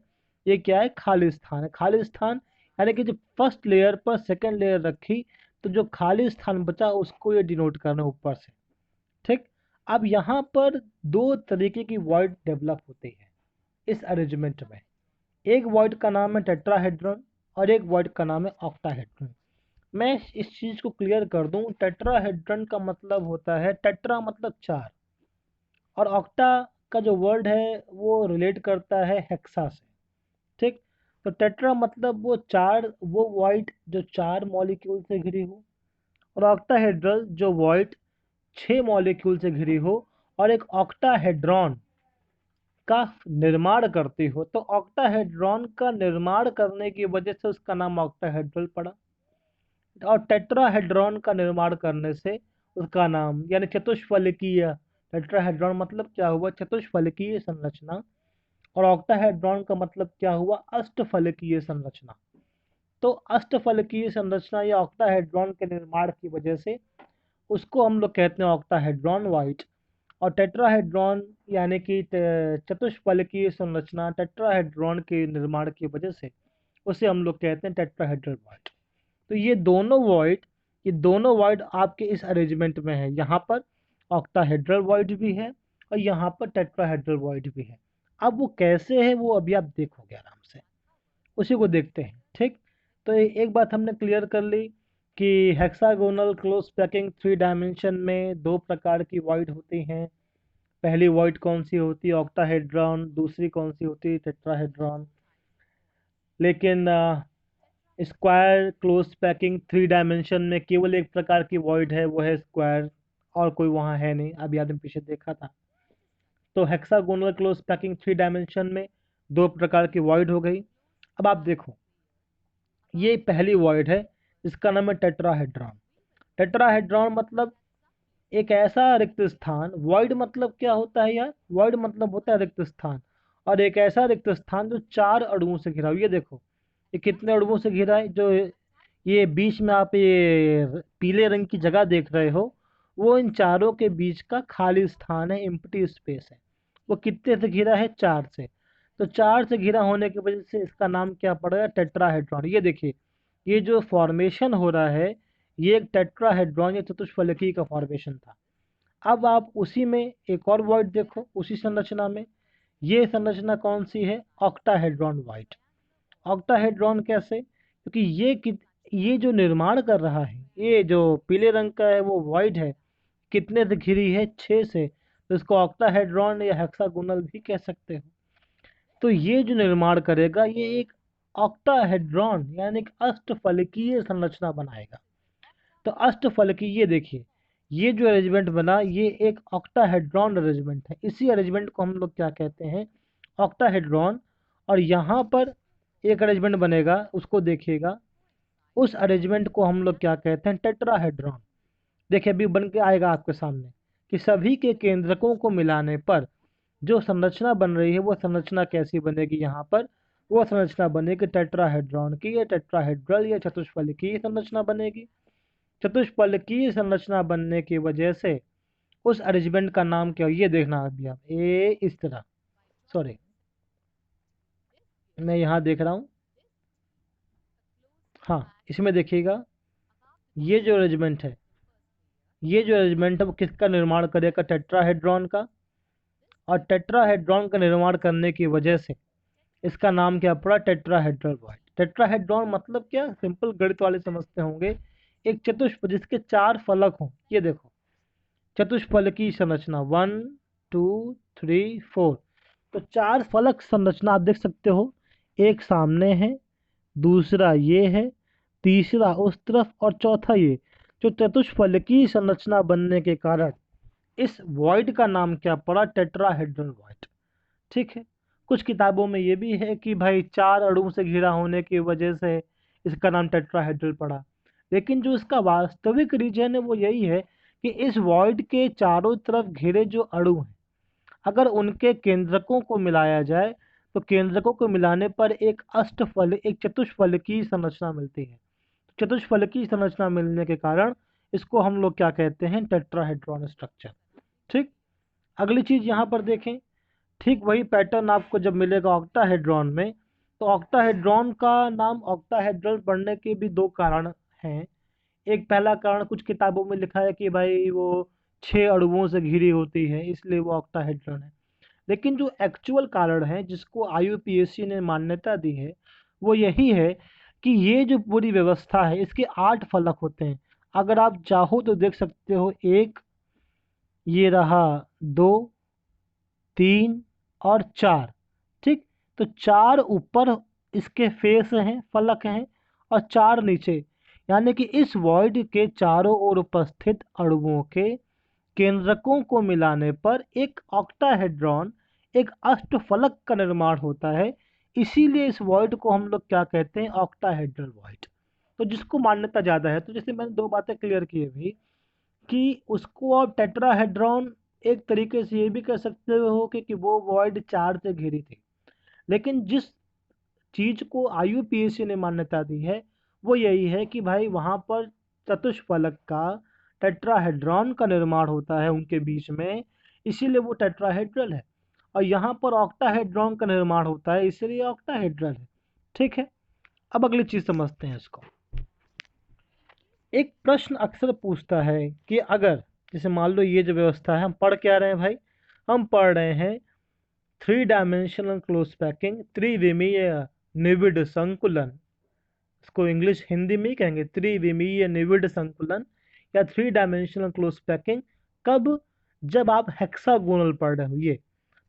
ये क्या है, खाली स्थान है। खाली स्थान यानी कि जब फर्स्ट लेयर पर सेकंड लेयर रखी, तो जो खाली स्थान बचा उसको ये डिनोट करना है ऊपर से। ठीक, अब यहाँ पर 2 तरीके की वॉइड डेवलप होती है इस अरेंजमेंट में। एक वॉइड का नाम है टेट्राहेड्रॉन और एक वॉइड का नाम है ऑक्टाहेड्रॉन। मैं इस चीज को क्लियर कर दूं, टेट्राहेड्रॉन का मतलब होता है, टेट्रा मतलब 4, और ऑक्टा का जो वर्ड है वो रिलेट करता है हेक्सा से। ठीक, तो टेट्रा मतलब वो वॉइड जो 4 मॉलिक्यूल से घिरी हो, और ऑक्टाहेड्रल जो वॉइड 6 मॉलिक्यूल से घिरी हो और एक ऑक्टाहेड्रॉन का निर्माण करती हो। तो ऑक्टाहेड्रॉन का निर्माण करने की वजह से उसका नाम ऑक्टाहेड्रल पड़ा, और टेट्राहेड्रॉन का निर्माण करने से उसका नाम, यानी चतुष्फलकीय, टेट्राहेड्रॉन मतलब क्या हुआ, चतुष्फलकीय संरचना, और ऑक्टाहेड्रॉन का मतलब क्या हुआ, अष्टफलकीय संरचना। तो अष्टफलकीय संरचना या ऑक्टाहेड्रॉन के निर्माण की वजह से उसको हम लोग कहते हैं ऑक्टाहेड्रॉन वाइट, और टेट्राहेड्रॉन यानी कि चतुष्फलकीय संरचना टेट्राहेड्रॉन के निर्माण की वजह से उसे हम लोग कहते हैं टेट्राहेड्रल वाइट। तो ये दोनों वॉइड आपके इस अरेंजमेंट में है, यहाँ पर ऑक्टाहेड्रल वॉइड भी है और यहाँ पर टेट्राहेड्रल वॉइड भी है। अब वो कैसे है वो अभी आप देखोगे आराम से, उसी को देखते हैं। ठीक, तो एक बात हमने क्लियर कर ली कि हेक्सागोनल क्लोज पैकिंग 3 डायमेंशन में 2 प्रकार की वॉइड होती हैं। पहली वॉइड कौन सी होती है, ऑक्टाहेड्रॉन, दूसरी कौन सी होती है, टेट्राहेड्रॉन। लेकिन स्क्वायर क्लोज पैकिंग 3 डायमेंशन में केवल एक प्रकार की वॉइड है, वो है स्क्वायर, और कोई वहाँ है नहीं, अभी आपने पीछे देखा था। तो हेक्सागोनल क्लोज पैकिंग 3 डायमेंशन में 2 प्रकार की वॉइड हो गई। अब आप देखो, ये पहली वॉइड है जिसका नाम है टेट्राहेड्रॉन। टेट्राहेड्रॉन मतलब एक ऐसा रिक्त स्थान, वॉइड मतलब क्या होता है यार, वॉइड मतलब होता है रिक्त स्थान, और एक ऐसा रिक्त स्थान जो 4 अणुओं से घिरा हो। ये देखो, ये कितने अणुओं से घिरा है, जो ये बीच में आप ये पीले रंग की जगह देख रहे हो, वो इन चारों के बीच का खाली स्थान है, एम्प्टी स्पेस है। वो कितने से घिरा है, 4 से। तो 4 से घिरा होने की वजह से इसका नाम क्या पड़ेगा, टेट्राहेड्रॉन। ये देखिए, ये जो फॉर्मेशन हो रहा है, ये एक टेट्राहेड्रॉन या चतुष्फलकी का फॉर्मेशन था। अब आप उसी में एक और वॉइड देखो, उसी संरचना में, ये संरचना कौन सी है, ऑक्टाहेड्रॉन वॉइड। ऑक्टाहेड्रॉन कैसे, क्योंकि ये जो निर्माण कर रहा है, ये जो पीले रंग का है वो वॉइड है, कितने से घिरी है, 6 से, तो इसको ऑक्टाहेड्रॉन या हेक्सागोनल भी कह सकते हो। तो ये जो निर्माण करेगा ये एक ऑक्टाहेड्रॉन यानी कि अष्टफलकीय संरचना बनाएगा। तो अष्टफलकीय, ये देखिए, ये जो अरेंजमेंट बना ये एक ऑक्टाहेड्रॉन अरेंजमेंट है। इसी अरेंजमेंट को हम लोग क्या कहते हैं, ऑक्टाहेड्रॉन। और यहाँ पर एक अरेंजमेंट बनेगा, उसको देखिएगा, उस अरेंजमेंट को हम लोग क्या कहते हैं, टेट्राहेड्रॉन। देखिए अभी बन के आएगा आपके सामने कि सभी के केंद्रकों को मिलाने पर जो संरचना बन रही है वो संरचना कैसी बनेगी। यहाँ पर वो संरचना बनेगी टेट्राहेड्रॉन की, या टेट्राहेड्रल या चतुष्फलकीय संरचना बनेगी। चतुष्फलकीय संरचना बनने की वजह से उस अरेंजमेंट का नाम क्या हो, ये देखना अभी आप, ए इस तरह, सॉरी मैं यहाँ देख रहा हूँ, हाँ इसमें देखिएगा, ये जो अरेंजमेंट है, ये जो अरेंजमेंट है वो किसका निर्माण करेगा, टेट्राहेड्रॉन का। और टेट्राहेड्रॉन का निर्माण करने की वजह से इसका नाम क्या पड़ा, टेट्राहेड्रल बॉन्ड। टेट्राहेड्रॉन मतलब क्या, सिंपल गणित वाले समझते होंगे, एक चतुष्क जिसके 4 फलक हों, ये देखो चतुष्फलकीय संरचना 1 2 3 4। तो 4 फलक संरचना आप देख सकते हो, एक सामने है, दूसरा ये है, तीसरा उस तरफ और चौथा ये। जो चतुष्फलकीय संरचना बनने के कारण इस वॉइड का नाम क्या पड़ा, टेट्राहेड्रल वॉइड। ठीक है। कुछ किताबों में ये भी है कि भाई 4 अणुओं से घिरा होने की वजह से इसका नाम टेट्राहेड्रल पड़ा। लेकिन जो इसका वास्तविक रीजन है वो यही है कि इस वॉइड के चारों तरफ घिरे जो अणु हैं, अगर उनके केंद्रकों को मिलाया जाए तो केंद्रकों को मिलाने पर एक चतुष्फलकीय संरचना मिलती है। चतुष्फलकीय संरचना मिलने के कारण इसको हम लोग क्या कहते हैं, टेट्राहेड्रॉन स्ट्रक्चर। ठीक। अगली चीज यहाँ पर देखें, ठीक वही पैटर्न आपको जब मिलेगा ऑक्टाहेड्रॉन में, तो ऑक्टाहेड्रॉन का नाम ऑक्टाहेड्रल पढ़ने के भी 2 कारण हैं। एक पहला कारण कुछ किताबों में लिखा है कि भाई वो 6 अणुओं से घिरी होती है इसलिए वो ऑक्टाहेड्रन है। लेकिन जो एक्चुअल कारण है जिसको IUPAC ने मान्यता दी है वो यही है कि ये जो पूरी व्यवस्था है इसके 8 फलक होते हैं। अगर आप चाहो तो देख सकते हो, एक, ये रहा 2, 3 और 4। ठीक। तो 4 ऊपर इसके फेस हैं, फलक हैं, और 4 नीचे। यानी कि इस वॉइड के चारों ओर उपस्थित अणुओं के केंद्रकों को मिलाने पर एक ऑक्टाहेड्रॉन, एक अष्टफलक का निर्माण होता है। इसीलिए इस वॉइड को हम लोग क्या कहते हैं, ऑक्टाहेड्रल वॉइड। तो जिसको मान्यता ज़्यादा है, तो जैसे मैंने 2 बातें क्लियर की अभी, कि उसको आप टेट्राहेड्रॉन एक तरीके से ये भी कह सकते हो कि वो वॉइड 4 से घिरी थी। लेकिन जिस चीज को IUPAC ने मान्यता दी है वो यही है कि भाई वहां पर चतुष्फलक का, टेट्राहेड्रॉन का निर्माण होता है उनके बीच में, इसीलिए वो टेट्राहेड्रल है। और यहाँ पर ऑक्टाहेड्रॉन का निर्माण होता है इसलिए ऑक्टाहेड्रल है। ठीक है। अब अगली चीज समझते हैं इसको। एक प्रश्न अक्सर पूछता है कि अगर, जैसे मान लो ये जो व्यवस्था है, हम पढ़ क्या रहे हैं भाई, हम पढ़ रहे हैं 3 डायमेंशनल क्लोज पैकिंग, त्रिविमीय निविड संकुलन। इसको इंग्लिश हिंदी में ही कहेंगे त्रिविमीय निविड संकुलन या 3 डायमेंशनल क्लोज पैकिंग। कब, जब आप हेक्सागोनल पढ़ रहे हो। ये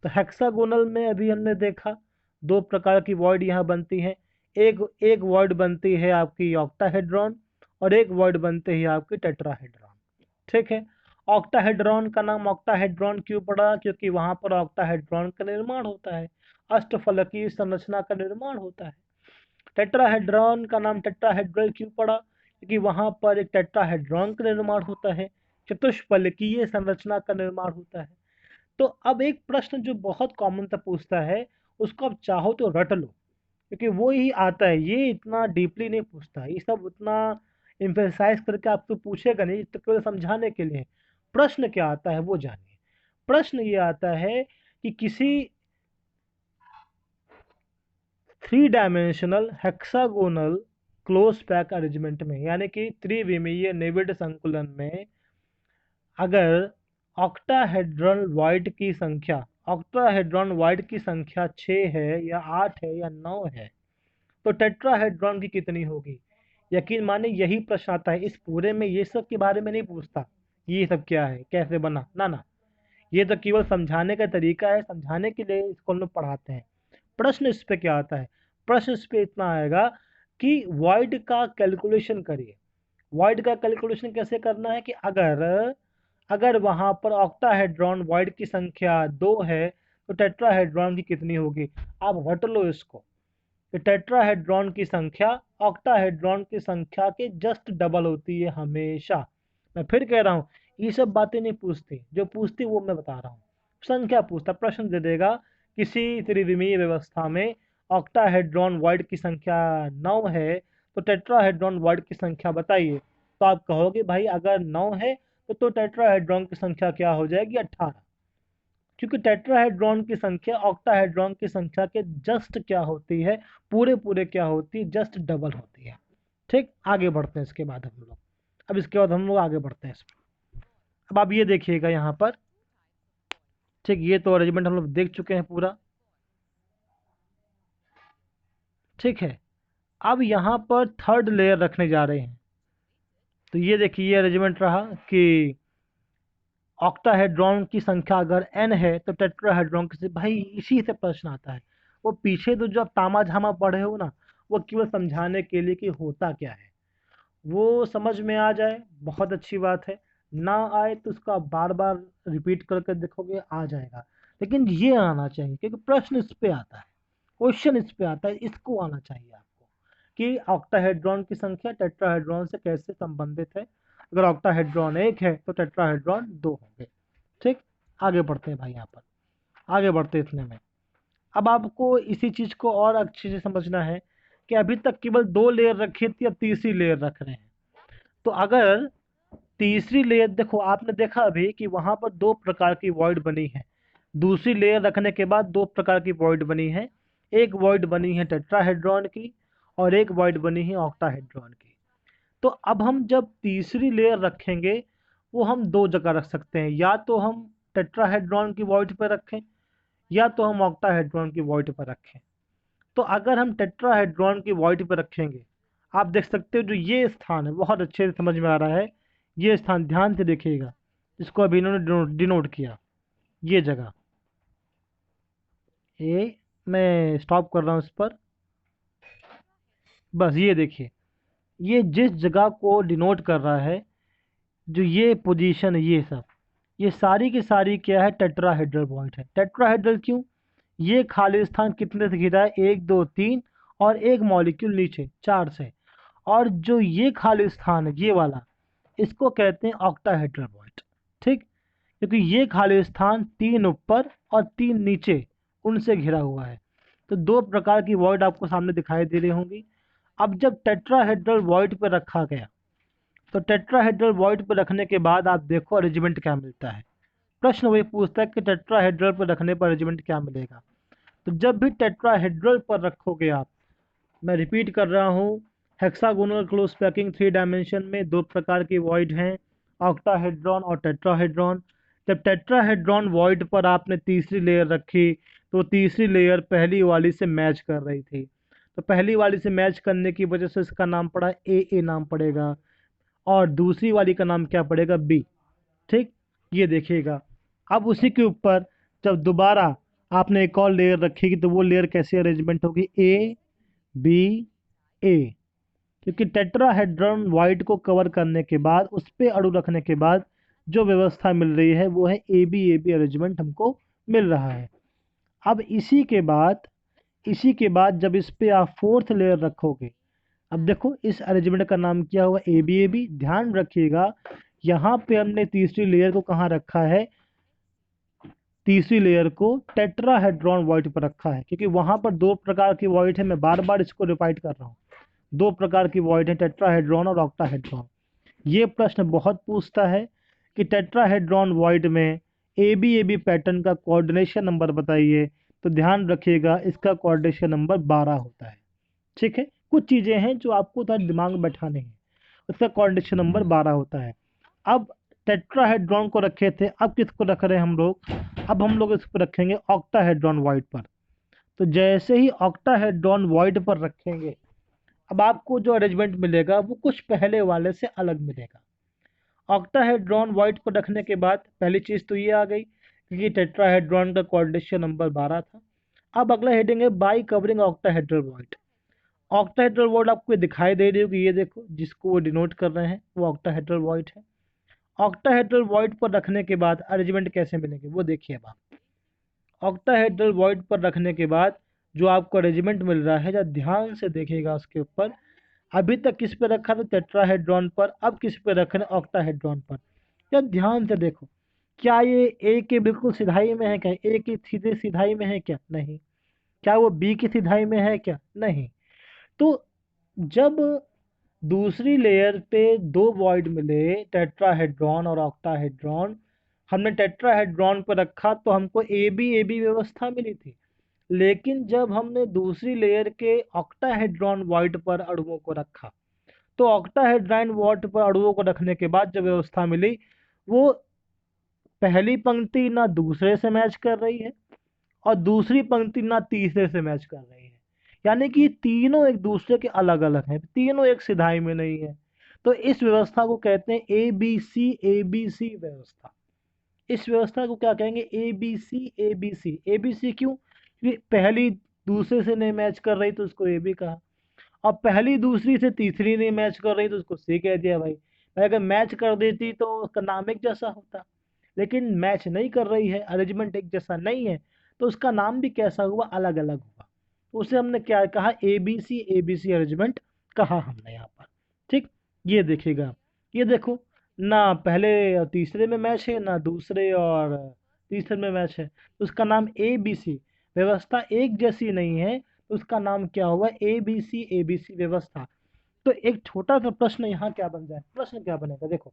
तो हेक्सागोनल में अभी हमने देखा 2 प्रकार की वॉइड यहाँ बनती हैं। एक एक वॉइड बनती है आपकी ऑक्टाहेड्रॉन, और एक वॉइड बनती है आपकी टेट्राहेड्रॉन। ठीक है। ऑक्टाहेड्रॉन का नाम ऑक्टाहेड्रॉन क्यों पड़ा, क्योंकि वहां पर ऑक्टाहेड्रॉन का निर्माण होता है, अष्टफलकीय संरचना का निर्माण होता है। टेट्राहेड्रॉन का नाम टेट्राहेड्रल क्यों पड़ा, क्योंकि वहां पर एक टेट्राहेड्रॉन का निर्माण होता है, चतुष्फलकीय संरचना का निर्माण होता है। तो अब एक प्रश्न जो बहुत कॉमन सा पूछता है, उसको आप चाहो तो रट लो, क्योंकि वो ही आता है, ये इतना डीपली नहीं पूछता, ये सब उतना इम्फेसाइज करके आपको पूछेगा नहीं, तो केवल समझाने के लिए। प्रश्न क्या आता है वो जानिए। प्रश्न ये आता है कि किसी 3 dimensional hexagonal close pack arrangement में, यानी कि त्रिविमीय निविड संकुलन में, अगर ऑक्टाहेड्रल वॉइड की संख्या, ऑक्टाहेड्रॉन वॉइड की संख्या 6 है या 8 है या 9 है, तो टेट्राहेड्रॉन की कितनी होगी। यकीन माने यही प्रश्न आता है, इस पूरे में ये सब के बारे में नहीं पूछता, ये सब क्या है, कैसे बना, ना ना, ये तो केवल समझाने का तरीका है, समझाने के लिए इसको हम लोग पढ़ाते हैं। प्रश्न इस पे क्या आता है, प्रश्न इस पे इतना आएगा कि वॉइड का कैलकुलेशन करिए। वॉइड का कैलकुलेशन कैसे करना है कि अगर अगर वहां पर ऑक्टाहेड्रॉन वॉइड की संख्या 2 है तो टेट्राहेड्रॉन की कितनी होगी। आप रट लो इसको, कि टेट्राहेड्रॉन की संख्या ऑक्टाहेड्रॉन की संख्या के जस्ट डबल होती है हमेशा। मैं फिर कह रहा हूँ, ये सब बातें नहीं पूछती, जो पूछती वो मैं बता रहा हूँ। संख्या पूछता, प्रश्न दे देगा किसी त्रिविमीय व्यवस्था में ऑक्टाहेड्रॉन वॉइड की संख्या 9 है तो टेट्राहेड्रॉन वॉइड की संख्या बताइए। तो आप कहोगे भाई अगर 9 है तो टेट्राहेड्रॉन की संख्या क्या हो जाएगी, 18। क्योंकि टेट्राहेड्रॉन की संख्या ऑक्टाहेड्रॉन की संख्या के जस्ट क्या होती है, पूरे पूरे क्या होती है, जस्ट डबल होती है। ठीक, आगे बढ़ते हैं इसके बाद हम लोग। अब इसके बाद हम लोग आगे बढ़ते हैं इसमें। अब आप ये देखिएगा यहाँ पर। ठीक, ये तो अरेंजमेंट हम लोग देख चुके हैं पूरा। ठीक है, अब यहाँ पर थर्ड लेयर रखने जा रहे हैं। तो ये देखिए, ये अरेंजमेंट रहा कि ऑक्टाहेड्रॉन की संख्या अगर n है तो टेट्राहेड्रॉन की, भाई इसी से प्रश्न आता है। वो पीछे तो जो आप तामा झामा पढ़े हो ना, वो केवल समझाने के लिए कि होता क्या है। वो समझ में आ जाए बहुत अच्छी बात है, ना आए तो उसको आप बार बार रिपीट करके देखोगे आ जाएगा। लेकिन ये आना चाहिए क्योंकि प्रश्न इस पे आता है, क्वेश्चन इस पे आता है, इसको आना चाहिए आपको कि ऑक्टाहेड्रॉन की संख्या टेट्राहेड्रॉन से कैसे संबंधित है। अगर ऑक्टाहेड्रॉन 1 है तो टेट्राहेड्रॉन 2 होंगे। ठीक, आगे बढ़ते हैं भाई, यहाँ पर आगे बढ़ते हैं इतने में। अब आपको इसी चीज को और अच्छे से समझना है कि अभी तक केवल 2 लेयर रखी थी, अब तीसरी लेयर रख रहे हैं। तो अगर तीसरी लेयर, देखो आपने देखा अभी कि वहां पर 2 प्रकार की वॉइड बनी है। दूसरी लेयर रखने के बाद 2 प्रकार की वॉइड बनी है। एक वॉइड बनी है टेट्राहेड्रॉन की और एक वॉइड बनी है ऑक्टाहेड्रॉन की। तो अब हम जब तीसरी लेयर रखेंगे वो हम 2 जगह रख सकते हैं, या तो हम टेट्राहेड्रॉन की वॉइड पर रखें या तो हम ऑक्टाहेड्रॉन की वॉइड पर रखें। तो अगर हम टेट्राहेड्रॉन की वॉइड पर रखेंगे, आप देख सकते हो जो ये स्थान है बहुत अच्छे से समझ में आ रहा है। ये स्थान ध्यान से देखिएगा, इसको अभी इन्होंने डिनोट किया, ये जगह ए, मैं स्टॉप कर रहा हूँ इस पर। बस ये देखिए, ये जिस जगह को डिनोट कर रहा है, जो ये पोजीशन है, ये सारी की सारी क्या है, टेट्राहेड्रल पॉइंट है। टेट्राहेड्रल क्यों? ये खाली स्थान कितने से घिरा है, 1 2 3 और एक मॉलिक्यूल नीचे 4 से। और जो ये खाली स्थान है ये वाला, इसको कहते हैं ऑक्टाहेड्रल पॉइंट। ठीक, क्योंकि ये खाली स्थान 3 ऊपर और 3 नीचे उनसे घिरा हुआ है। तो 2 प्रकार की वॉइड आपको सामने दिखाई दे रही होंगी। अब जब टेट्राहेड्रल वॉइड पर रखा गया तो टेट्राहेड्रल वॉइड पर रखने के बाद आप देखो अरेंजमेंट क्या मिलता है। प्रश्न वही पूछता है कि टेट्राहेड्रल पर रखने पर अरेंजमेंट क्या मिलेगा। तो जब भी टेट्राहेड्रल पर रखोगे आप, मैं रिपीट कर रहा हूँ, हेक्सागोनल क्लोज पैकिंग 3 डायमेंशन में 2 प्रकार की वॉइड हैं, ऑक्टाहेड्रॉन और टेट्राहेड्रॉन। जब टेट्राहेड्रॉन वॉइड पर आपने तीसरी लेयर रखी तो तीसरी लेयर पहली वाली से मैच कर रही थी। तो पहली वाली से मैच करने की वजह से इसका नाम पड़ा ए नाम पड़ेगा, और दूसरी वाली का नाम क्या पड़ेगा, बी। ठीक, ये देखिएगा। अब उसी के ऊपर जब दोबारा आपने एक और लेयर रखेगी तो वो लेयर कैसे अरेंजमेंट होगी, ए बी ए। क्योंकि टेट्राहेड्रॉन वाइड को कवर करने के बाद उस पे अणु रखने के बाद जो व्यवस्था मिल रही है वो है ए बी अरेंजमेंट हमको मिल रहा है। अब इसी के बाद जब इस पे आप फोर्थ लेयर रखोगे, अब देखो इस अरेंजमेंट का नाम क्या हुआ, ए बी। ध्यान रखिएगा, यहाँ पे हमने तीसरी लेयर को कहाँ रखा है, तीसरी लेयर को टेट्राहेड्रॉन वॉइड पर रखा है। क्योंकि वहां पर 2 प्रकार की वॉइड है, मैं बार बार इसको रिपीट कर रहा हूँ। 2 प्रकार की वॉइड है, टेट्राहेड्रॉन और ऑक्टाहेड्रॉन। ये प्रश्न बहुत पूछता है कि टेट्राहेड्रॉन वॉइड में ए बी पैटर्न का कोऑर्डिनेशन नंबर बताइए। तो ध्यान रखिएगा, इसका कोऑर्डिनेशन नंबर 12 होता है। ठीक है, कुछ चीज़ें हैं जो आपको थोड़ा दिमाग में बैठाने हैं। उसका कोऑर्डिनेशन नंबर 12 होता है। अब टेट्राहेड्रॉन को रखे थे, अब किसको रख रहे हैं हम लोग, अब हम लोग इसको रखेंगे ऑक्टाहेड्रॉन वॉइड पर। तो जैसे ही ऑक्टाहेड्रॉन वॉइड पर रखेंगे, अब आपको जो अरेंजमेंट मिलेगा वो कुछ पहले वाले से अलग मिलेगा। ऑक्टाहेड्रॉन वॉइड पर रखने के बाद पहली चीज़ तो ये आ गई कि टेट्राहेड्रॉन का कोऑर्डिनेशन नंबर 12 था। अब अगला हेडिंग है by covering octahedral void. Octahedral void आपको दिखाई दे रही होगी, ये देखो जिसको वो डिनोट कर रहे हैं वो ऑक्टाहेड्रल वॉइड है। ऑक्टाहेड्रल वॉइड पर रखने के बाद अरेंजमेंट कैसे मिलेंगे वो देखिए। अब आप ऑक्टाहेड्रल वॉइड पर रखने के बाद जो आपको अरेंजमेंट मिल रहा है, जब ध्यान से देखिएगा उसके ऊपर, अभी तक किस पे रखा था, टेट्राहेड्रॉन पर, अब किस पे रख रहे हैं, ऑक्टाहेड्रॉन पर। जब ध्यान से देखो, क्या ये ए के बिल्कुल सिधाई में है, क्या ए की सीधे सिधाई में है क्या, नहीं। क्या वो बी की सिधाई में है क्या? नहीं। तो जब दूसरी लेयर पे दो वॉइड मिले, टेट्राहेड्रॉन और ऑक्टाहेड्रॉन, हमने टेट्राहेड्रॉन पर रखा तो हमको ए बी व्यवस्था मिली थी। लेकिन जब हमने दूसरी लेयर के ऑक्टाहेड्रॉन वॉइड पर अणुओं को रखा, तो ऑक्टाहेड्राइन वॉइड पर अणुओं को रखने के बाद जो व्यवस्था मिली, वो पहली पंक्ति ना दूसरे से मैच कर रही है और दूसरी पंक्ति ना तीसरे से मैच कर रही है। यानी कि तीनों एक दूसरे के अलग अलग हैं, तीनों एक सिधाई में नहीं है। तो इस व्यवस्था को कहते हैं ए बी सी व्यवस्था। इस व्यवस्था को क्या कहेंगे? A B C A B C. A B C क्यों? क्योंकि पहली दूसरे से नहीं मैच कर रही तो उसको ए बी कहा, अब पहली दूसरी से तीसरी नहीं मैच कर रही तो उसको सी कह दिया। भाई अगर मैच कर देती तो उसका नाम एक जैसा होता, लेकिन मैच नहीं कर रही है, अरेंजमेंट एक जैसा नहीं है, तो उसका नाम भी कैसा हुआ? अलग अलग हुआ। तो उसे हमने क्या कहा? ए बी सी अरेंजमेंट कहा हमने यहाँ पर। ठीक, ये देखिएगा, ये देखो, ना पहले और तीसरे में मैच है, ना दूसरे और तीसरे में मैच है, तो उसका नाम ए बी सी। व्यवस्था एक जैसी नहीं है तो उसका नाम क्या हुआ? ए बी सी व्यवस्था। तो एक छोटा सा प्रश्न यहाँ क्या बन जाए? प्रश्न क्या बनेगा? देखो,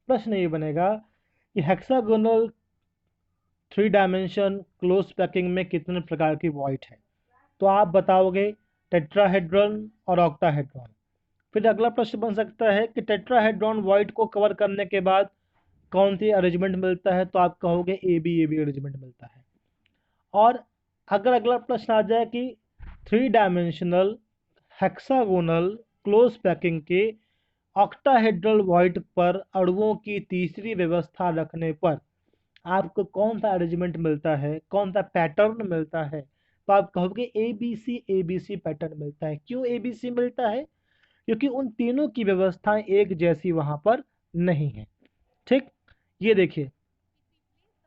प्रश्न ये बनेगा कि हेक्सागोनल 3 डायमेंशन क्लोज पैकिंग में कितने प्रकार की वॉइड है? तो आप बताओगे टेट्राहेड्रॉन और ऑक्टाहेड्रॉन। फिर अगला प्रश्न बन सकता है कि टेट्राहेड्रॉन वॉइड को कवर करने के बाद कौन सी अरेंजमेंट मिलता है? तो आप कहोगे ए बी अरेंजमेंट मिलता है। और अगर अगला प्रश्न आ जाए कि 3 डायमेंशनल हेक्सागोनल क्लोज पैकिंग के ऑक्टाहेड्रल वॉइड पर अणुओं की तीसरी व्यवस्था रखने पर आपको कौन सा अरेंजमेंट मिलता है, कौन सा पैटर्न मिलता है? तो आप कहोगे ए बी सी पैटर्न मिलता है। क्यों ए बी सी मिलता है? क्योंकि उन तीनों की व्यवस्थाएं एक जैसी वहां पर नहीं है। ठीक, ये देखिए,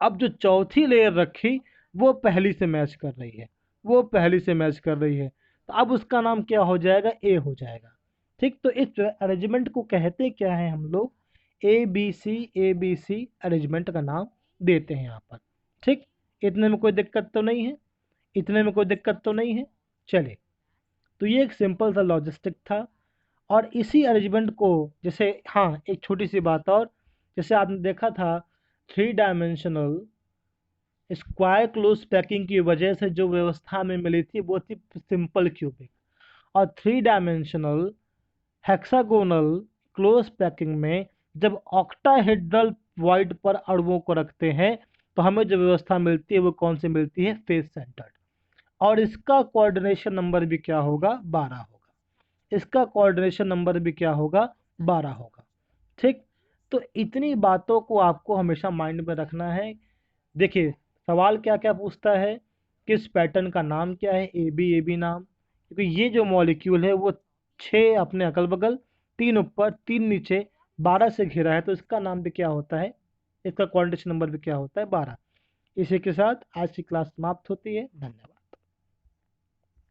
अब जो चौथी लेयर रखी वो पहली से मैच कर रही है, वो पहली से मैच कर रही है, तो अब उसका नाम क्या हो जाएगा? ए हो जाएगा। ठीक, तो इस अरेंजमेंट को कहते क्या है हम लोग? ए बी सी अरेंजमेंट का नाम देते हैं यहाँ पर। ठीक, इतने में कोई दिक्कत तो नहीं है? इतने में कोई दिक्कत तो नहीं है? चलिए, तो ये एक सिंपल सा लॉजिस्टिक था। और इसी अरेंजमेंट को, जैसे, हाँ, एक छोटी सी बात और, जैसे आपने देखा था 3 डायमेंशनल स्क्वायर क्लोज पैकिंग की वजह से जो व्यवस्था में मिली थी वो थी सिंपल क्यूबिक, और 3 डायमेंशनल हेक्सागोनल क्लोज पैकिंग में जब ऑक्टाहेड्रल वॉइड पर अणुओं को रखते हैं तो हमें जो व्यवस्था मिलती है वो कौन सी मिलती है? Face centred. और इसका कोऑर्डिनेशन नंबर भी क्या होगा? 12 होगा। इसका कोऑर्डिनेशन नंबर भी क्या होगा? 12 होगा। ठीक, तो इतनी बातों को आपको हमेशा माइंड में रखना है। देखिए, सवाल क्या क्या पूछता है? किस पैटर्न का नाम क्या है? ए बी नाम, क्योंकि ये जो मॉलिक्यूल है वो 6 अपने अगल बगल, 3 ऊपर 3 नीचे, 12 से घिरा है, तो इसका नाम भी क्या होता है? इसका क्वांटिटेशन नंबर भी क्या होता है? 12। इसी के साथ आज की क्लास समाप्त होती है। धन्यवाद।